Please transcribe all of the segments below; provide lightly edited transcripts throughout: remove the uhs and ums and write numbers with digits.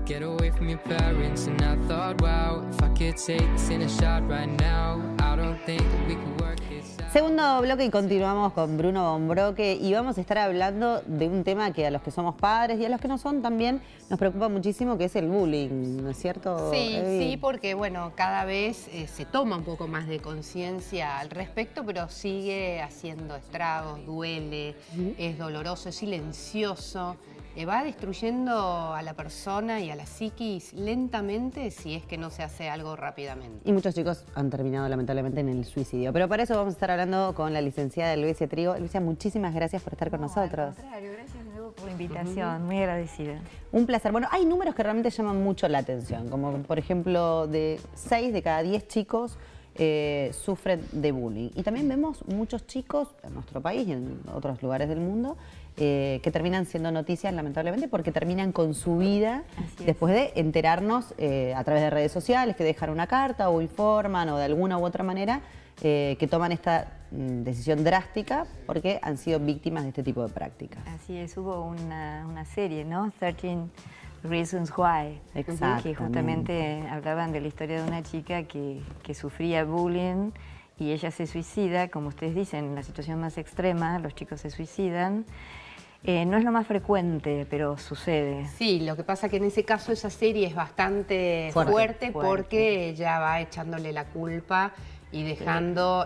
get away from your parents. And I thought, wow, if I could take this in a shot right now, I don't think that we could work this out. Segundo bloque y continuamos con Bruno Bombroque y vamos a estar hablando de un tema que a los que somos padres y a los que no son también nos preocupa muchísimo, que es el bullying, ¿no es cierto? Sí, sí, porque bueno, cada vez se toma un poco más de conciencia al respecto, pero sigue haciendo estragos, duele, es doloroso, es silencioso. Va destruyendo a la persona y a la psiquis lentamente si es que no se hace algo rápidamente. Y muchos chicos han terminado lamentablemente en el suicidio. Pero para eso vamos a estar hablando con la licenciada Luisa Trigo. Luisa, muchísimas gracias por estar con nosotros. Al contrario, gracias de nuevo por la invitación, muy agradecida. Un placer. Bueno, hay números que realmente llaman mucho la atención, como por ejemplo de 6 de cada 10 chicos sufren de bullying. Y también vemos muchos chicos en nuestro país y en otros lugares del mundo que terminan siendo noticias lamentablemente porque terminan con su vida después de enterarnos a través de redes sociales, que dejan una carta o informan o de alguna u otra manera que toman esta decisión drástica porque han sido víctimas de este tipo de prácticas. Así es, hubo una serie, ¿no? 13 Reasons Why, que justamente hablaban de la historia de una chica que sufría bullying y ella se suicida, como ustedes dicen, en la situación más extrema, los chicos se suicidan. No es lo más frecuente, pero sucede. Sí, lo que pasa que en ese caso esa serie es bastante fuerte porque ella va echándole la culpa y dejando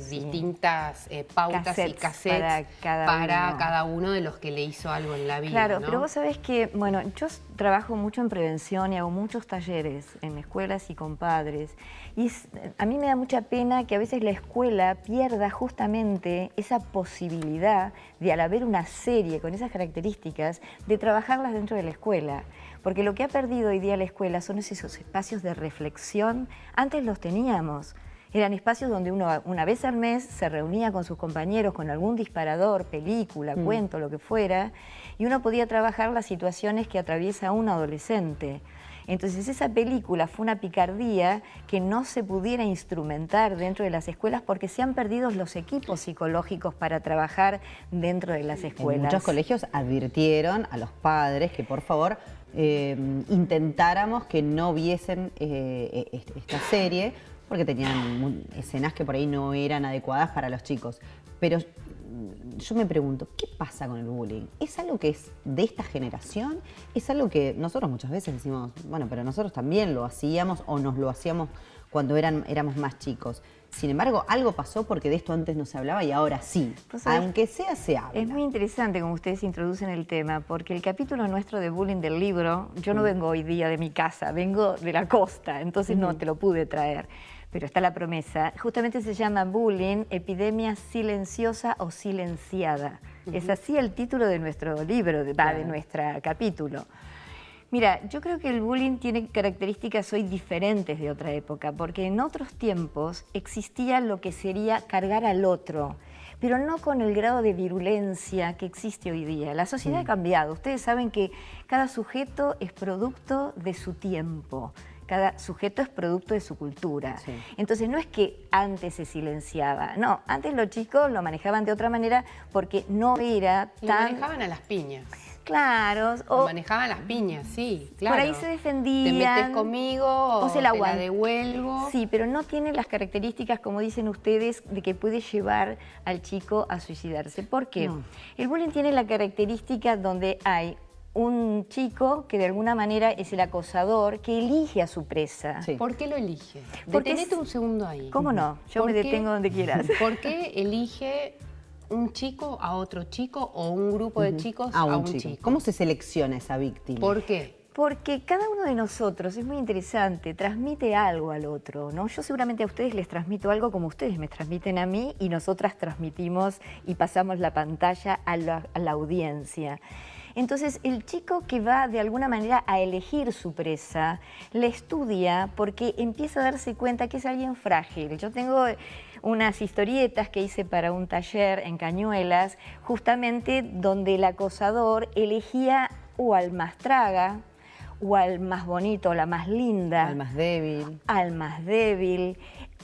distintas pautas y cassettes para cada uno de los que le hizo algo en la vida. Claro, ¿no? pero vos sabés que, bueno, yo trabajo mucho en prevención y hago muchos talleres en escuelas y con padres. Y a mí me da mucha pena que a veces la escuela pierda justamente esa posibilidad de, al haber una serie con esas características, de trabajarlas dentro de la escuela. Porque lo que ha perdido hoy día la escuela son esos espacios de reflexión. Antes los teníamos. Eran espacios donde uno una vez al mes se reunía con sus compañeros con algún disparador, película, cuento, lo que fuera, y uno podía trabajar las situaciones que atraviesa un adolescente. Entonces esa película fue una picardía que no se pudiera instrumentar dentro de las escuelas porque se han perdido los equipos psicológicos para trabajar dentro de las escuelas. En muchos colegios advirtieron a los padres que por favor intentáramos que no viesen esta serie porque tenían escenas que por ahí no eran adecuadas para los chicos. Pero yo me pregunto, ¿qué pasa con el bullying? ¿Es algo que es de esta generación? ¿Es algo que nosotros muchas veces decimos, bueno, pero nosotros también lo hacíamos o nos lo hacíamos cuando éramos más chicos? Sin embargo, algo pasó porque de esto antes no se hablaba y ahora sí, aunque sea se habla. Es muy interesante como ustedes introducen el tema, porque el capítulo nuestro de bullying del libro, yo no vengo hoy día de mi casa, vengo de la costa, entonces no te lo pude traer. Pero está la promesa, justamente se llama Bullying, epidemia silenciosa o silenciada. Es así el título de nuestro libro, de nuestro capítulo. Mira, yo creo que el bullying tiene características hoy diferentes de otra época, porque en otros tiempos existía lo que sería cargar al otro, pero no con el grado de virulencia que existe hoy día. La sociedad ha cambiado. Ustedes saben que cada sujeto es producto de su tiempo. Cada sujeto es producto de su cultura. Sí. Entonces no es que antes se silenciaba, no, antes los chicos lo manejaban de otra manera porque no era tan... Lo manejaban a las piñas. Claro. Lo manejaban a las piñas, sí, claro. Por ahí se defendían. Te metes conmigo o te la devuelvo. Sí, pero no tiene las características, como dicen ustedes, de que puede llevar al chico a suicidarse. ¿Por qué? No. El bullying tiene la característica donde hay un chico que de alguna manera es el acosador que elige a su presa. Sí. ¿Por qué lo elige? Detenete un segundo ahí. ¿Cómo no? Yo me detengo donde quieras. ¿Por qué elige un chico a otro chico o un grupo de chicos a un chico? ¿Cómo se selecciona esa víctima? ¿Por qué? Porque cada uno de nosotros, es muy interesante, transmite algo al otro, ¿no? Yo seguramente a ustedes les transmito algo como ustedes me transmiten a mí y nosotras transmitimos y pasamos la pantalla a la audiencia. Entonces, el chico que va de alguna manera a elegir su presa, le estudia porque empieza a darse cuenta que es alguien frágil. Yo tengo unas historietas que hice para un taller en Cañuelas, justamente donde el acosador elegía o al más traga, o al más bonito, o la más linda. Al más débil. Al más débil.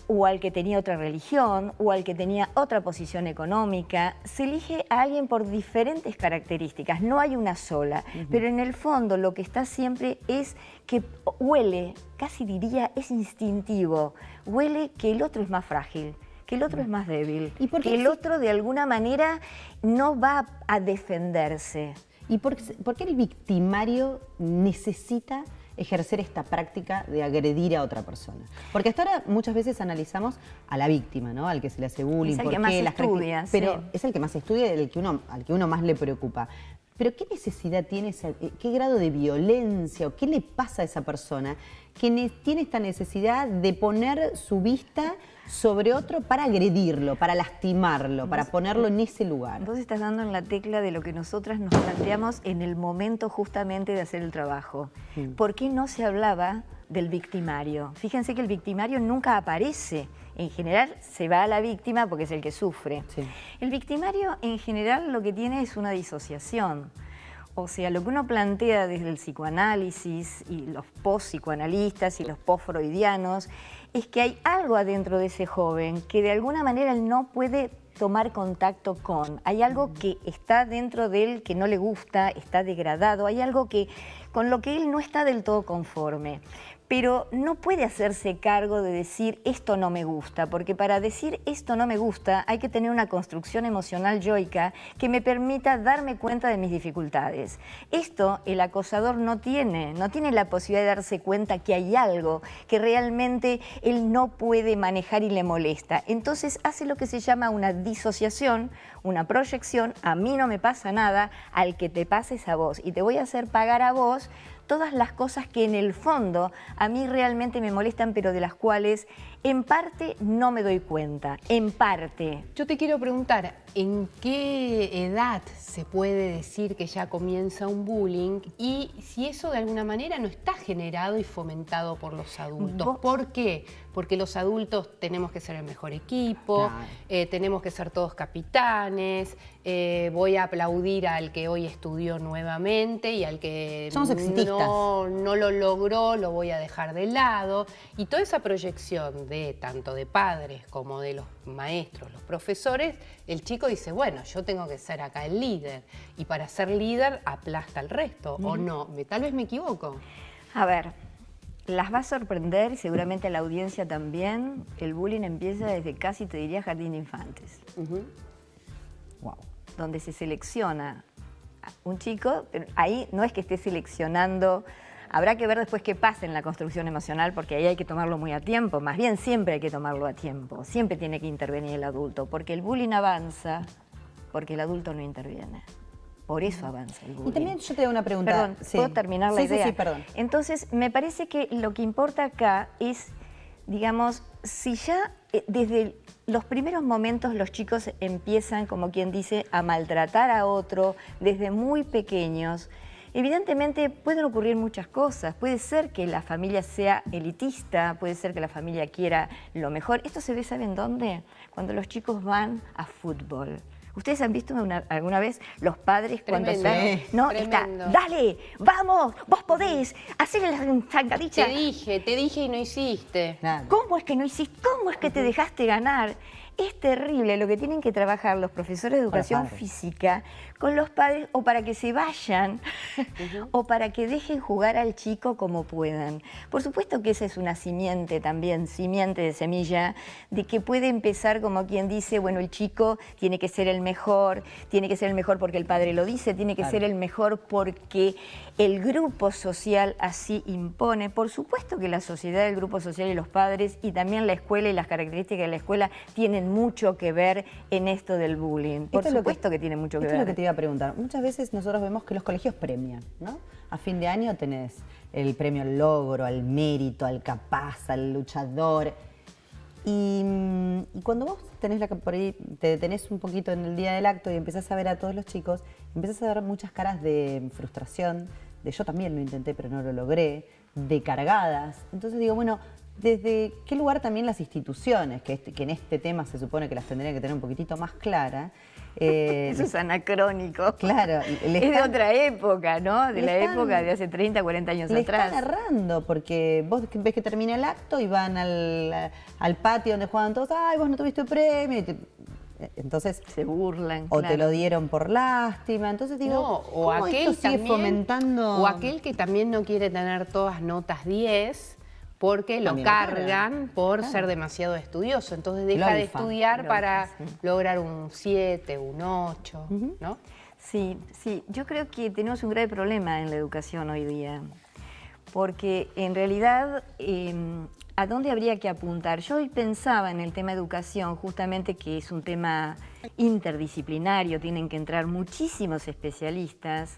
o al que tenía otra religión, o al que tenía otra posición económica. Se elige a alguien por diferentes características, no hay una sola, pero en el fondo lo que está siempre es que huele, casi diría, es instintivo, huele que el otro es más frágil, que el otro es más débil, ¿Y por qué que el otro de alguna manera no va a defenderse. ¿Y por qué el victimario necesita ejercer esta práctica de agredir a otra persona? Porque hasta ahora muchas veces analizamos a la víctima, ¿no? Al que se le hace bullying, Es el por que qué, más las estudia, pero sí. es el que más estudia, al que uno más le preocupa. Pero ¿qué necesidad tiene, qué grado de violencia o qué le pasa a esa persona que tiene esta necesidad de poner su vista sobre otro para agredirlo, para lastimarlo, para ponerlo en ese lugar? Vos estás dando en la tecla de lo que nosotras nos planteamos en el momento justamente de hacer el trabajo. ¿Por qué no se hablaba del victimario? Fíjense que el victimario nunca aparece. En general se va a la víctima porque es el que sufre. Sí. El victimario en general lo que tiene es una disociación. O sea, lo que uno plantea desde el psicoanálisis y los post-psicoanalistas y los post-freudianos es que hay algo adentro de ese joven que de alguna manera él no puede tomar contacto con. Hay algo que está dentro de él que no le gusta, está degradado, hay algo con lo que él no está del todo conforme. Pero no puede hacerse cargo de decir esto no me gusta, porque para decir esto no me gusta hay que tener una construcción emocional yoica que me permita darme cuenta de mis dificultades. Esto el acosador no tiene la posibilidad de darse cuenta que hay algo que realmente él no puede manejar y le molesta. Entonces hace lo que se llama una disociación, una proyección, a mí no me pasa nada, al que te pases a vos y te voy a hacer pagar a vos todas las cosas que en el fondo a mí realmente me molestan, pero de las cuales en parte no me doy cuenta, en parte. Yo te quiero preguntar, ¿en qué edad se puede decir que ya comienza un bullying? Y si eso de alguna manera no está generado y fomentado por los adultos. ¿Por qué? Porque los adultos tenemos que ser el mejor equipo, tenemos que ser todos capitanes, voy a aplaudir al que hoy estudió nuevamente y al que somos exitistas. No lo logró, lo voy a dejar de lado. Y toda esa proyección de tanto de padres como de los maestros, los profesores, el chico dice, bueno, yo tengo que ser acá el líder. Y para ser líder aplasta al resto, ¿o no? Tal vez me equivoco. A ver, las va a sorprender, y seguramente a la audiencia también. El bullying empieza desde casi, te diría, jardín de infantes. Wow. Donde se selecciona un chico, pero ahí no es que esté seleccionando, habrá que ver después qué pasa en la construcción emocional, porque ahí hay que tomarlo muy a tiempo, más bien siempre hay que tomarlo a tiempo, siempre tiene que intervenir el adulto, porque el bullying avanza porque el adulto no interviene. Por eso avanza el bullying. Y también yo te hago una pregunta. Perdón, ¿puedo terminar la idea? Sí, perdón. Entonces, me parece que lo que importa acá es, digamos, si ya desde los primeros momentos los chicos empiezan, como quien dice, a maltratar a otro desde muy pequeños, evidentemente pueden ocurrir muchas cosas. Puede ser que la familia sea elitista, puede ser que la familia quiera lo mejor. Esto se ve, ¿saben dónde? Cuando los chicos van a fútbol. ¿Ustedes han visto alguna vez los padres cuando Tremendo, están? No, está, tremendo. dale, vamos, vos podés, hacerle la zancadilla. Te dije y no hiciste. Nada. ¿Cómo es que no hiciste? ¿Cómo es que te dejaste ganar? Es terrible lo que tienen que trabajar los profesores de educación padres. física con los padres, o para que se vayan o para que dejen jugar al chico como puedan. Por supuesto que esa es una simiente también, simiente de semilla, de que puede empezar como quien dice, bueno, el chico tiene que ser el mejor porque el padre lo dice, tiene que ser el mejor porque el grupo social así impone. Por supuesto que la sociedad, el grupo social y los padres, y también la escuela y las características de la escuela tienen mucho que ver en esto del bullying. Por supuesto que tiene mucho que ver. Esto es lo que te iba a preguntar. Muchas veces nosotros vemos que los colegios premian, ¿no? A fin de año tenés el premio al logro, al mérito, al capaz, al luchador. Y cuando vos tenés por ahí, te detenés un poquito en el día del acto y empezás a ver a todos los chicos, empezás a ver muchas caras de frustración, de yo también lo intenté pero no lo logré, de cargadas. Entonces digo, bueno, ¿desde qué lugar también las instituciones, que en este tema se supone que las tendrían que tener un poquitito más claras, Eso es anacrónico. Claro. Es de otra época, ¿no? De la época de hace 30, 40 años le atrás. Están errando, porque vos ves que termina el acto y van al patio donde juegan todos, ay, vos no tuviste premio. Entonces se burlan. O claro. te lo dieron por lástima. Entonces digo, No, o ¿cómo aquel esto sigue también, fomentando? o aquel que también no quiere tener todas notas 10 porque lo También lo cargan por Claro. ser demasiado estudioso. Entonces deja de Olfa. estudiar El para olfa, sí. lograr un 7, un 8, ¿no? Sí, sí, yo creo que tenemos un grave problema en la educación hoy día, porque en realidad, ¿a dónde habría que apuntar? Yo hoy pensaba en el tema educación, justamente que es un tema interdisciplinario, tienen que entrar muchísimos especialistas,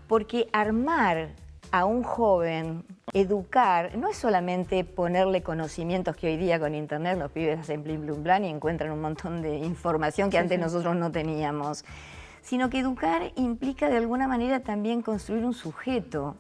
porque armar a un joven, educar, no es solamente ponerle conocimientos que hoy día con internet los pibes hacen plin, plum, plan y encuentran un montón de información que antes nosotros no teníamos, sino que educar implica de alguna manera también construir un sujeto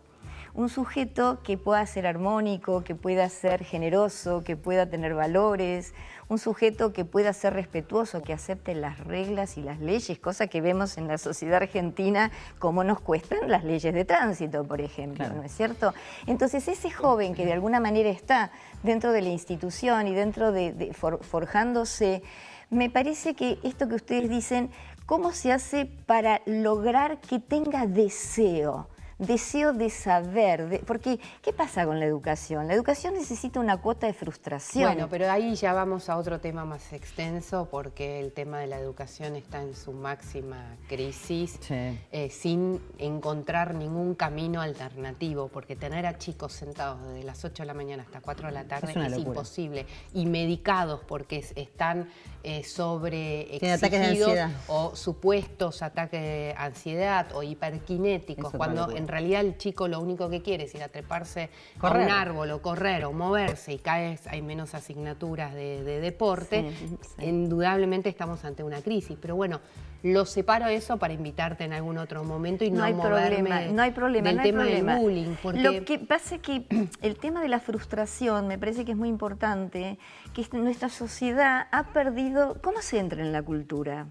que pueda ser armónico, que pueda ser generoso, que pueda tener valores, un sujeto que pueda ser respetuoso, que acepte las reglas y las leyes, cosa que vemos en la sociedad argentina, como nos cuestan las leyes de tránsito, por ejemplo, Claro. ¿no es cierto? Entonces ese joven que de alguna manera está dentro de la institución y dentro de forjándose, me parece que esto que ustedes dicen, ¿cómo se hace para lograr que tenga deseo de saber? Porque, ¿qué pasa con la educación? La educación necesita una cuota de frustración. Bueno, pero ahí ya vamos a otro tema más extenso, porque el tema de la educación está en su máxima crisis, Sí. sin encontrar ningún camino alternativo, porque tener a chicos sentados desde las 8 de la mañana hasta 4 de la tarde Es una es locura. imposible, y medicados porque están Tienen sobreexigidos ataques de ansiedad. o supuestos ataques de ansiedad o Es hiperkinéticos, otra cuando locura. en realidad el chico lo único que quiere es ir a treparse a Correr. un árbol o correr o moverse y hay menos asignaturas de deporte, Sí, sí. indudablemente estamos ante una crisis. Pero bueno, lo separo eso para invitarte en algún otro momento y no, No hay moverme problema, no hay problema. del no hay tema problema. del bullying. Porque Lo que pasa es que el tema de la frustración me parece que es muy importante, que nuestra sociedad ha perdido. ¿Cómo se entra en la cultura?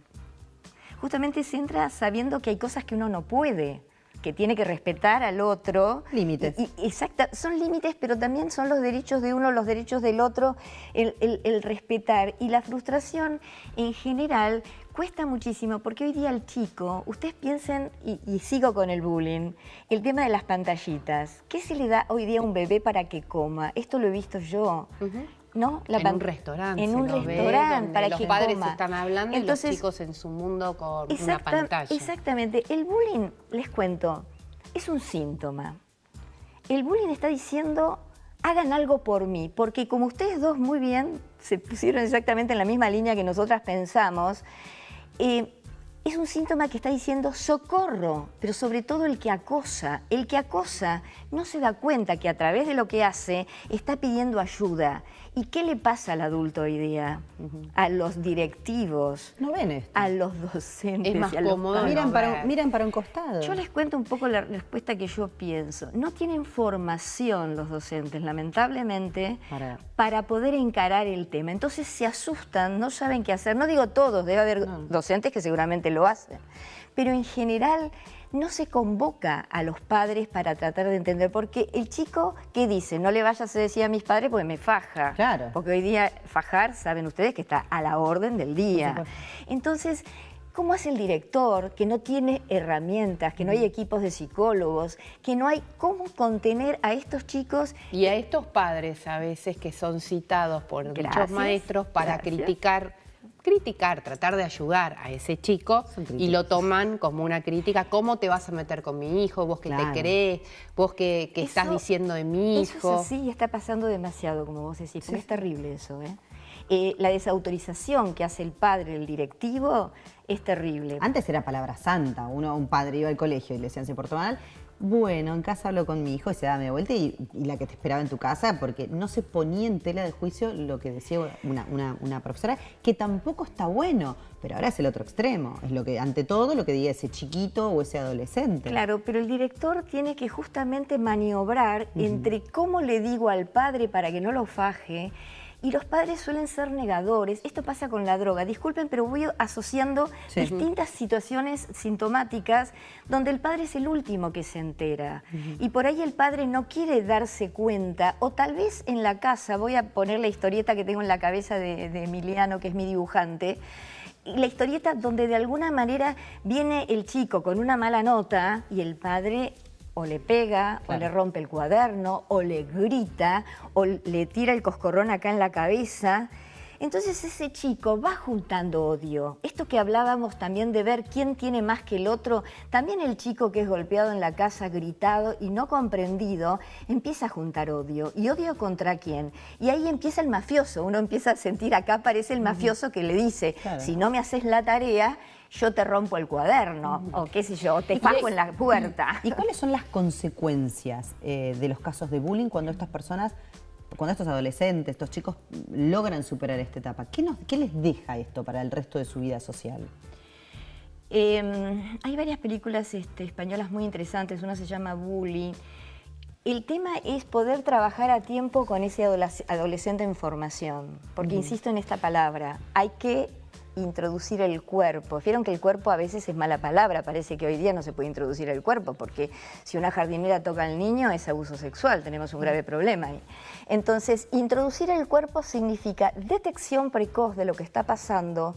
Justamente se entra sabiendo que hay cosas que uno no puede, que tiene que respetar al otro. Límites. Exacto, son límites, pero también son los derechos de uno, los derechos del otro, el respetar. Y la frustración en general cuesta muchísimo, porque hoy día el chico, ustedes piensen, y sigo con el bullying, el tema de las pantallitas. ¿Qué se le da hoy día a un bebé para que coma? Esto lo he visto yo. ¿No? en un restaurante. En un se lo ve, restaurante, donde para los que padres coma. están hablando y los chicos en su mundo con una pantalla. Exactamente. El bullying, les cuento, es un síntoma. El bullying está diciendo, hagan algo por mí, porque como ustedes dos muy bien se pusieron exactamente en la misma línea que nosotras pensamos, es un síntoma que está diciendo socorro, pero sobre todo el que acosa. El que acosa no se da cuenta que a través de lo que hace está pidiendo ayuda. ¿Y qué le pasa al adulto hoy día? A los directivos, No ven esto. a los docentes. Es más y a los cómodo padres. Miran para un costado. Yo les cuento un poco la respuesta que yo pienso. No tienen formación los docentes, lamentablemente, para poder encarar el tema. Entonces se asustan, no saben qué hacer. No digo todos, debe haber docentes que seguramente lo hacen. Pero en general no se convoca a los padres para tratar de entender. Porque el chico, ¿qué dice? No le vayas a decir a mis padres porque me faja. Claro. Porque hoy día fajar, saben ustedes que está a la orden del día. Entonces, ¿cómo hace el director que no tiene herramientas, que no hay equipos de psicólogos, que no hay cómo contener a estos chicos? Y a estos padres a veces que son citados por dichos Gracias, maestros para gracias. criticar, tratar de ayudar a ese chico y lo toman como una crítica. ¿Cómo te vas a meter con mi hijo? ¿Vos que Claro. te crees? ¿Vos que estás diciendo de mi hijo? Eso es así y está pasando demasiado, como vos decís, porque es terrible eso, ¿eh? La desautorización que hace el padre, el directivo, es terrible. Antes era palabra santa. Un padre iba al colegio y le decían, se portó mal. Bueno, en casa hablo con mi hijo y se da media vuelta y la que te esperaba en tu casa, porque no se ponía en tela de juicio lo que decía una profesora, que tampoco está bueno, pero ahora es el otro extremo. Es lo que, ante todo, lo que diga ese chiquito o ese adolescente. Claro, pero el director tiene que justamente maniobrar entre cómo le digo al padre para que no lo faje y los padres suelen ser negadores. Esto pasa con la droga. Disculpen, pero voy asociando distintas situaciones sintomáticas donde el padre es el último que se entera. Y por ahí el padre no quiere darse cuenta, o tal vez en la casa, voy a poner la historieta que tengo en la cabeza de Emiliano, que es mi dibujante, y la historieta donde de alguna manera viene el chico con una mala nota y el padre o le pega, o le rompe el cuaderno, o le grita, o le tira el coscorrón acá en la cabeza. Entonces ese chico va juntando odio. Esto que hablábamos también de ver quién tiene más que el otro, también el chico que es golpeado en la casa, gritado y no comprendido, empieza a juntar odio. ¿Y odio contra quién? Y ahí empieza el mafioso. Uno empieza a sentir, acá aparece el mafioso que le dice, si no me haces la tarea, yo te rompo el cuaderno, o qué sé yo, o te fajo en la puerta. ¿Y cuáles son las consecuencias de los casos de bullying cuando estas personas, cuando estos adolescentes, estos chicos logran superar esta etapa? ¿Qué les deja esto para el resto de su vida social? Hay varias películas españolas muy interesantes, una se llama Bully. El tema es poder trabajar a tiempo con ese adolescente en formación, porque insisto en esta palabra, hay que introducir el cuerpo. Vieron que el cuerpo a veces es mala palabra, parece que hoy día no se puede introducir el cuerpo, porque si una jardinera toca al niño es abuso sexual, tenemos un grave problema ahí. Entonces, introducir el cuerpo significa detección precoz de lo que está pasando,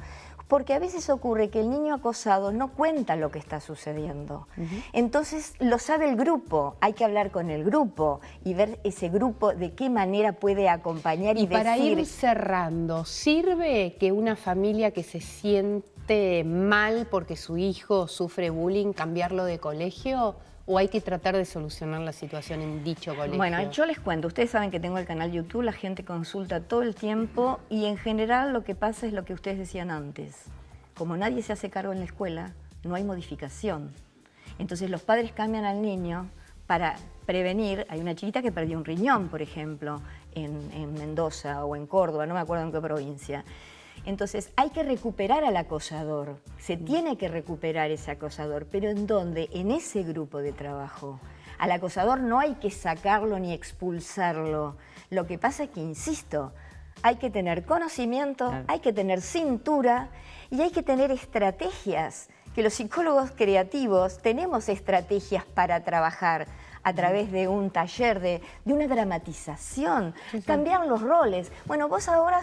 porque a veces ocurre que el niño acosado no cuenta lo que está sucediendo. Entonces lo sabe el grupo, hay que hablar con el grupo y ver ese grupo de qué manera puede acompañar y para decir... ir cerrando, ¿sirve que una familia que se siente mal porque su hijo sufre bullying, cambiarlo de colegio? ¿O hay que tratar de solucionar la situación en dicho colegio? Bueno, yo les cuento, ustedes saben que tengo el canal YouTube, la gente consulta todo el tiempo y en general lo que pasa es lo que ustedes decían antes. Como nadie se hace cargo en la escuela, no hay modificación. Entonces los padres cambian al niño para prevenir. Hay una chiquita que perdió un riñón, por ejemplo, en Mendoza o en Córdoba, no me acuerdo en qué provincia. Entonces hay que recuperar al acosador, se tiene que recuperar ese acosador, pero ¿en dónde? En ese grupo de trabajo. Al acosador no hay que sacarlo ni expulsarlo. Lo que pasa es que, insisto, hay que tener conocimiento, hay que tener cintura y hay que tener estrategias, que los psicólogos creativos tenemos estrategias para trabajar a través de un taller, de una dramatización, cambiar los roles. Bueno, vos ahora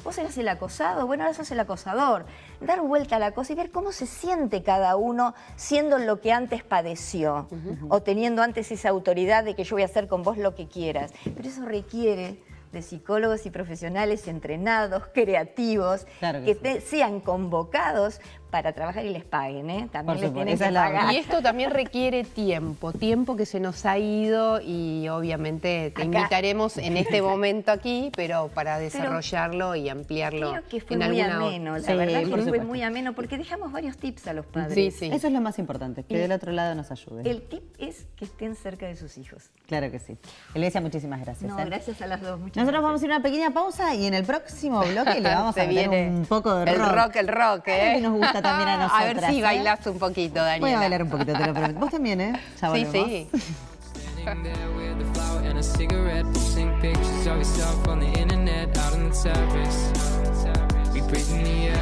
vos eras el acosado, bueno, ahora sos el acosador. Dar vuelta a la cosa y ver cómo se siente cada uno siendo lo que antes padeció, o teniendo antes esa autoridad de que yo voy a hacer con vos lo que quieras. Pero eso requiere de psicólogos y profesionales entrenados, creativos, que sean convocados para trabajar y les paguen, ¿eh? También les tienen que pagar. Y esto también requiere tiempo que se nos ha ido y obviamente te invitaremos en este momento aquí, pero para desarrollarlo y ampliarlo. Creo que fue muy ameno, la verdad que fue muy ameno, porque dejamos varios tips a los padres. Sí, sí. Eso es lo más importante, que del otro lado nos ayude. El tip es que estén cerca de sus hijos. Claro que sí. Elesia, muchísimas gracias. No, gracias a las dos. Nosotros vamos a ir a una pequeña pausa y en el próximo bloque le vamos a meter un poco de rock. El rock, ¿eh? Que nos gusta también a nosotras. A ver si bailás un poquito, Daniela. Voy a bailar un poquito, te lo prometo. Vos también, ¿eh? Ya volvemos. Sí, sí. Standing there with a flower and a cigarette, posting pictures of yourself on the internet, out on the terrace. We breathe in the air.